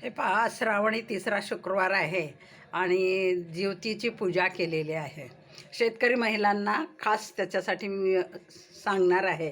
हे पहा, श्रावणी तिसरा शुक्रवार आहे आणि ज्योतीची पूजा केलेली आहे. शेतकरी महिलांना खास त्याच्यासाठी मी सांगणार आहे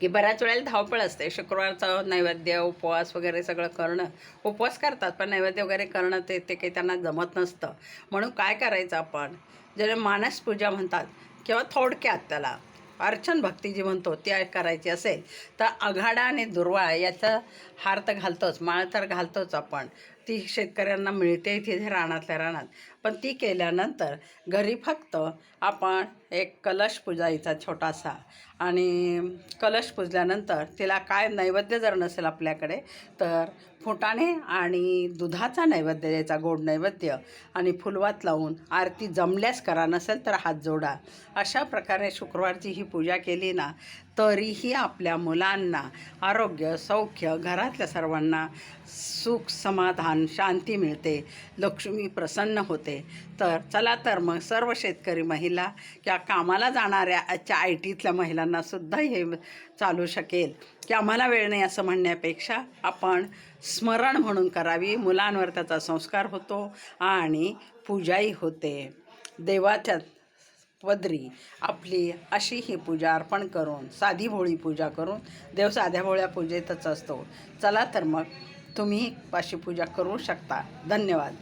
की बऱ्याच वेळेला धावपळ असते. शुक्रवारचा नैवेद्य, उपवास वगैरे सगळं करणं, उपवास करतात पण नैवेद्य वगैरे करणं ते काही त्यांना जमत नसतं. म्हणून काय करायचं आपण, ज्याला मानस पूजा म्हणतात किंवा थोडक्यात त्याला अर्चन भक्ती जी म्हणतो ती करायची असेल तर आघाडा आणि दुर्वा याचा हार तर घालतोच, माळ तर घालतोच आपण. ती शेतकऱ्यांना मिळते तिथे रानातल्या रानात. पण ती केल्यानंतर घरी फक्त आपण एक कलश पूजायचा छोटासा, आणि कलश पुजल्यानंतर तिला काय नैवेद्य जर नसेल आपल्याकडे तर फुटाणे आणि दुधाचा नैवेद्य द्यायचा, गोड नैवेद्य, आणि फुलवात लावून आरती जमल्यास करा, नसेल तर हात जोडा. अशा प्रकारे शुक्रवारची ही पूजा केली ना तरीही आपल्या मुलांना आरोग्य, सौख्य, घरातल्या सर्वांना सुख, समाधान, शांती मिळते, लक्ष्मी प्रसन्न होते. तर चला तर मग सर्व शेतकरी महिला किंवा कामाला जाणाऱ्या आय टीतल्या महिलांनासुद्धा हे चालू शकेल की आम्हाला वेळ नाही असं म्हणण्यापेक्षा आपण स्मरण म्हणून करावी. मुलांवर त्याचा संस्कार होतो आणि पूजाही होते. देवाच्या पदरी आपली अशी ही पूजा अर्पण करून, साधी भोळी पूजा करून, देव साध्या भोळ्या पूजेतच असतो. चला तर मग तुम्ही अशी पूजा करू शकता. धन्यवाद.